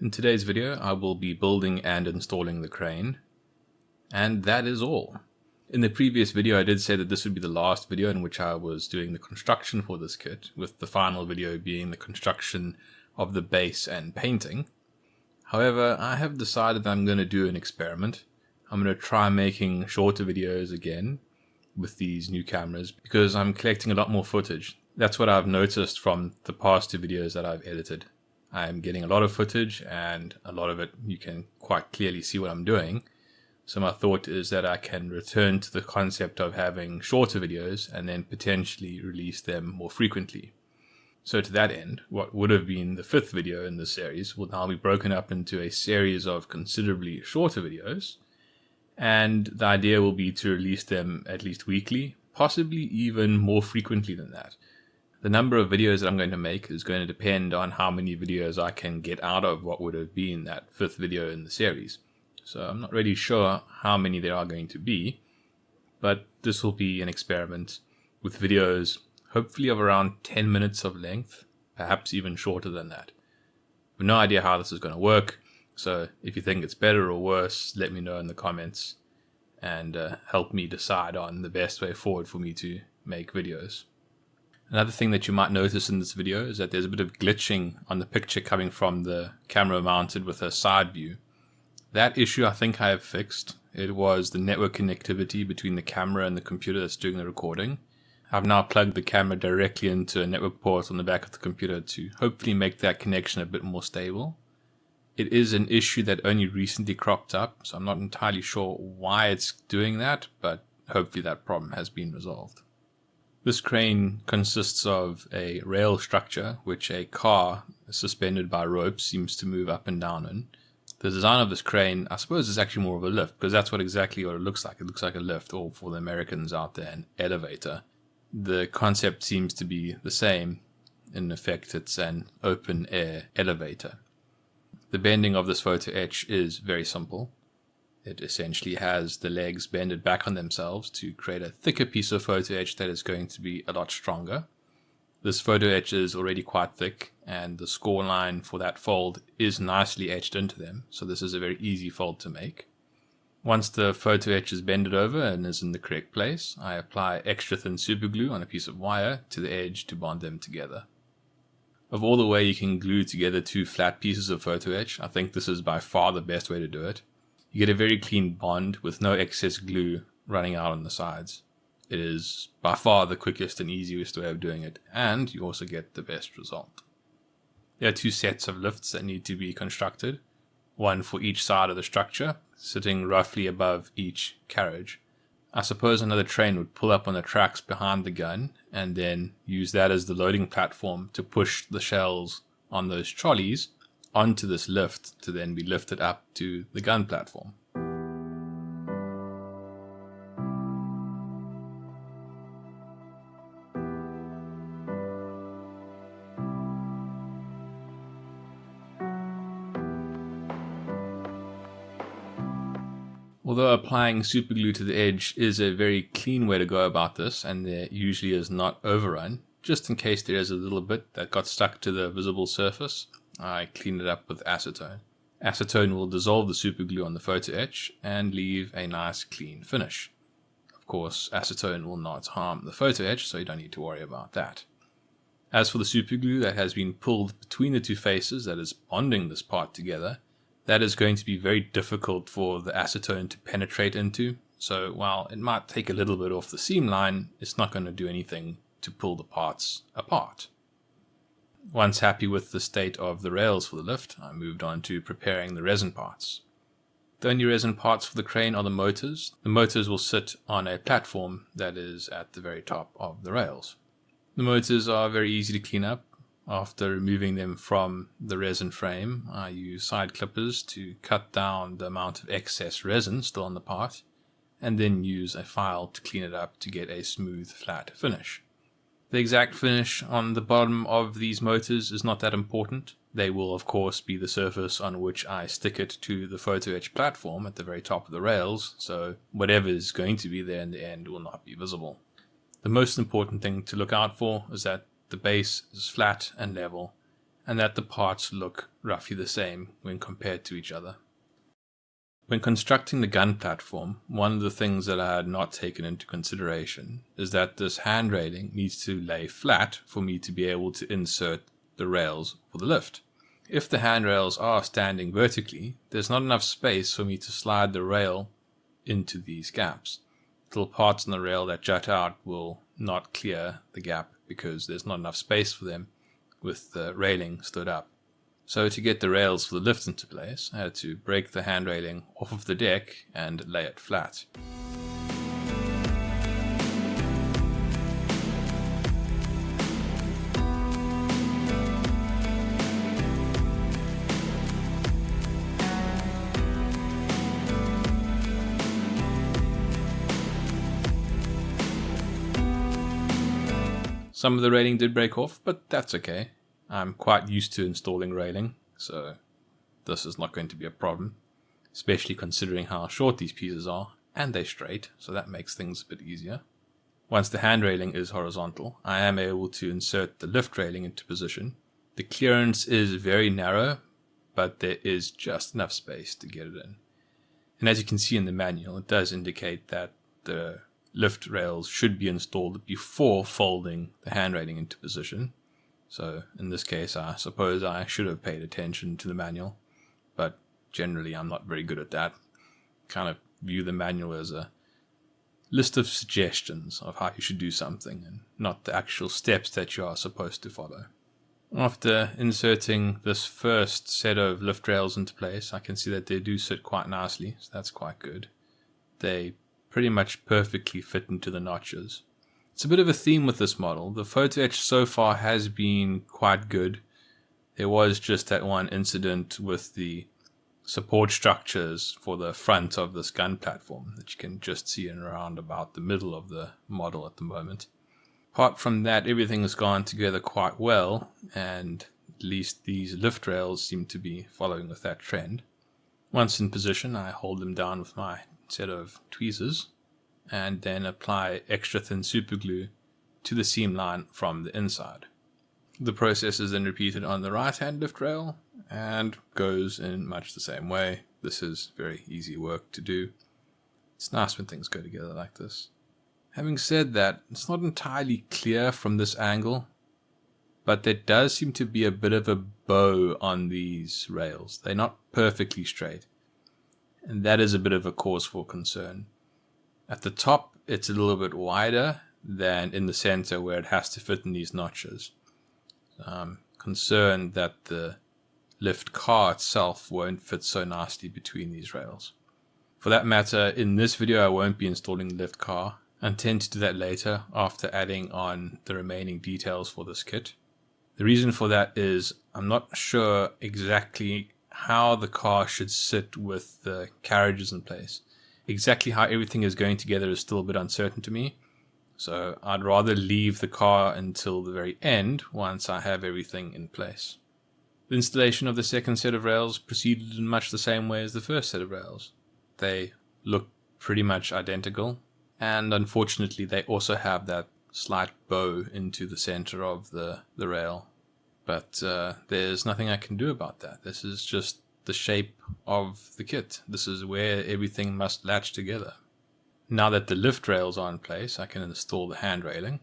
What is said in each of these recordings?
In today's video, I will be building and installing the crane, and that is all. In the previous video, I did say that this would be the last video in which I was doing the construction for this kit, with the final video being the construction of the base and painting. However, I have decided that I'm going to do an experiment. I'm going to try making shorter videos again with these new cameras because I'm collecting a lot more footage. That's what I've noticed from the past two videos that I've edited. I'm getting a lot of footage, and a lot of it you can quite clearly see what I'm doing. So my thought is that I can return to the concept of having shorter videos and then potentially release them more frequently. So to that end, what would have been the fifth video in this series will now be broken up into a series of considerably shorter videos, and the idea will be to release them at least weekly, possibly even more frequently than that. The number of videos that I'm going to make is going to depend on how many videos I can get out of what would have been that fifth video in the series. So I'm not really sure how many there are going to be, but this will be an experiment with videos hopefully of around 10 minutes of length, perhaps even shorter than that. I have no idea how this is going to work, so if you think it's better or worse, let me know in the comments and help me decide on the best way forward for me to make videos. Another thing that you might notice in this video is that there's a bit of glitching on the picture coming from the camera mounted with a side view. That issue I think I have fixed. It was the network connectivity between the camera and the computer that's doing the recording. I've now plugged the camera directly into a network port on the back of the computer to hopefully make that connection a bit more stable. It is an issue that only recently cropped up, so I'm not entirely sure why it's doing that, but hopefully that problem has been resolved. This crane consists of a rail structure which a car suspended by ropes seems to move up and down in. The design of this crane, I suppose, is actually more of a lift, because that's exactly what it looks like. It looks like a lift, or for the Americans out there, an elevator. The concept seems to be the same. In effect, it's an open air elevator. The bending of this photo etch is very simple. It essentially has the legs bended back on themselves to create a thicker piece of photo etch that is going to be a lot stronger. This photo etch is already quite thick, and the score line for that fold is nicely etched into them, so this is a very easy fold to make. Once the photo etch is bended over and is in the correct place, I apply extra thin super glue on a piece of wire to the edge to bond them together. Of all the way you can glue together two flat pieces of photo etch, I think this is by far the best way to do it. You get a very clean bond with no excess glue running out on the sides. It is by far the quickest and easiest way of doing it, and you also get the best result. There are two sets of lifts that need to be constructed, one for each side of the structure, sitting roughly above each carriage. I suppose another train would pull up on the tracks behind the gun and then use that as the loading platform to push the shells on those trolleys onto this lift to then be lifted up to the gun platform. Although applying superglue to the edge is a very clean way to go about this, and there usually is not overrun, just in case there is a little bit that got stuck to the visible surface, I clean it up with acetone. Acetone will dissolve the superglue on the photo etch and leave a nice clean finish. Of course, acetone will not harm the photo etch, so you don't need to worry about that. As for the superglue that has been pulled between the two faces that is bonding this part together, that is going to be very difficult for the acetone to penetrate into, so while it might take a little bit off the seam line, it's not going to do anything to pull the parts apart. Once happy with the state of the rails for the lift, I moved on to preparing the resin parts. The only resin parts for the crane are the motors. The motors will sit on a platform that is at the very top of the rails. The motors are very easy to clean up. After removing them from the resin frame, I use side clippers to cut down the amount of excess resin still on the part, and then use a file to clean it up to get a smooth, flat finish. The exact finish on the bottom of these motors is not that important. They will of course be the surface on which I stick it to the photo etch platform at the very top of the rails, so whatever is going to be there in the end will not be visible. The most important thing to look out for is that the base is flat and level, and that the parts look roughly the same when compared to each other. When constructing the gun platform, one of the things that I had not taken into consideration is that this hand railing needs to lay flat for me to be able to insert the rails for the lift. If the handrails are standing vertically, there's not enough space for me to slide the rail into these gaps. Little parts on the rail that jut out will not clear the gap because there's not enough space for them with the railing stood up. So to get the rails for the lift into place, I had to break the hand railing off of the deck and lay it flat. Some of the railing did break off, but that's okay. I'm quite used to installing railing, so this is not going to be a problem, especially considering how short these pieces are, and they're straight, so that makes things a bit easier. Once the hand railing is horizontal, I am able to insert the lift railing into position. The clearance is very narrow, but there is just enough space to get it in. And as you can see in the manual, it does indicate that the lift rails should be installed before folding the hand railing into position. So in this case, I suppose I should have paid attention to the manual, but generally I'm not very good at that. Kind of view the manual as a list of suggestions of how you should do something and not the actual steps that you are supposed to follow. After inserting this first set of lift rails into place, I can see that they do sit quite nicely, so that's quite good. They pretty much perfectly fit into the notches. It's a bit of a theme with this model. The photo etch so far has been quite good. There was just that one incident with the support structures for the front of this gun platform that you can just see in around about the middle of the model at the moment. Apart from that, everything has gone together quite well, and at least these lift rails seem to be following with that trend. Once in position, I hold them down with my set of tweezers and then apply extra thin super glue to the seam line from the inside. The process is then repeated on the right hand lift rail and goes in much the same way. This is very easy work to do. It's nice when things go together like this. Having said that, it's not entirely clear from this angle, but there does seem to be a bit of a bow on these rails. They're not perfectly straight, and that is a bit of a cause for concern. At the top, it's a little bit wider than in the center where it has to fit in these notches. I'm concerned that the lift car itself won't fit so nicely between these rails. For that matter, in this video I won't be installing the lift car. I intend to do that later after adding on the remaining details for this kit. The reason for that is I'm not sure exactly how the car should sit with the carriages in place. Exactly how everything is going together is still a bit uncertain to me, so I'd rather leave the car until the very end once I have everything in place. The installation of the second set of rails proceeded in much the same way as the first set of rails. They look pretty much identical, and unfortunately they also have that slight bow into the center of the rail. But there's nothing I can do about that. This is just the shape of the kit. This is where everything must latch together. Now that the lift rails are in place, I can install the hand railing.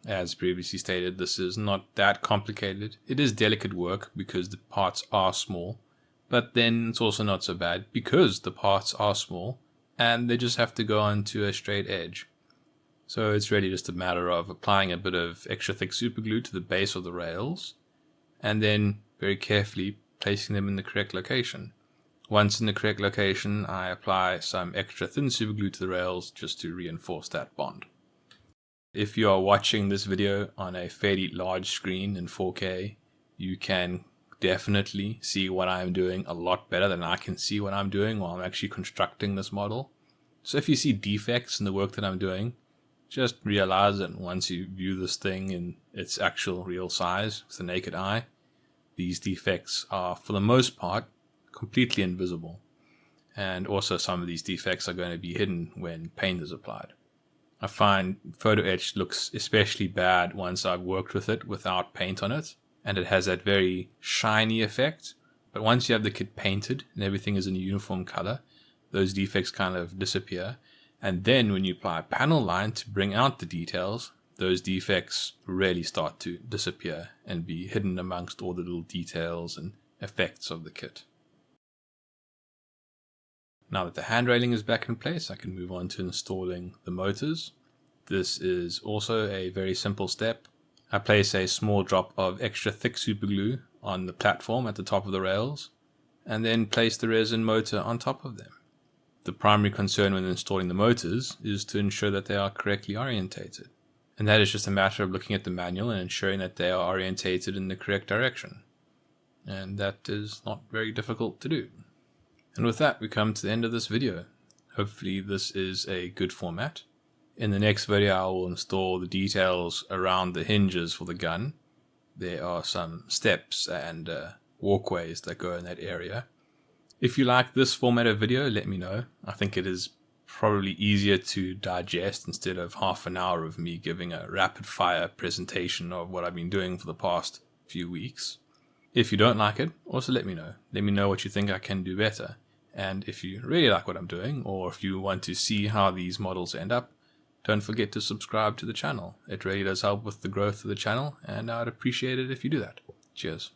As previously stated, this is not that complicated. It is delicate work because the parts are small, but then it's also not so bad because the parts are small and they just have to go onto a straight edge. So it's really just a matter of applying a bit of extra thick super glue to the base of the rails and then very carefully placing them in the correct location. Once in the correct location, I apply some extra thin super glue to the rails just to reinforce that bond. If you are watching this video on a fairly large screen in 4K, you can definitely see what I'm doing a lot better than I can see what I'm doing while I'm actually constructing this model. So if you see defects in the work that I'm doing, just realize that once you view this thing in its actual real size with the naked eye, these defects are, for the most part, completely invisible. And also some of these defects are going to be hidden when paint is applied. I find photo etch looks especially bad once I've worked with it without paint on it. and it has that very shiny effect. But once you have the kit painted and everything is in a uniform color, those defects kind of disappear. And then when you apply a panel line to bring out the details, those defects really start to disappear and be hidden amongst all the little details and effects of the kit. Now that the hand railing is back in place, I can move on to installing the motors. This is also a very simple step. I place a small drop of extra thick super glue on the platform at the top of the rails, and then place the resin motor on top of them. The primary concern when installing the motors is to ensure that they are correctly orientated. And that is just a matter of looking at the manual and ensuring that they are orientated in the correct direction. And that is not very difficult to do. And with that, we come to the end of this video. Hopefully this is a good format. In the next video, I will install the details around the hinges for the gun. There are some steps and walkways that go in that area. If you like this format of video, let me know. I think it is probably easier to digest instead of half an hour of me giving a rapid fire presentation of what I've been doing for the past few weeks. If you don't like it, also let me know. Let me know what you think I can do better. And if you really like what I'm doing, or if you want to see how these models end up, don't forget to subscribe to the channel. It really does help with the growth of the channel, and I'd appreciate it if you do that. Cheers.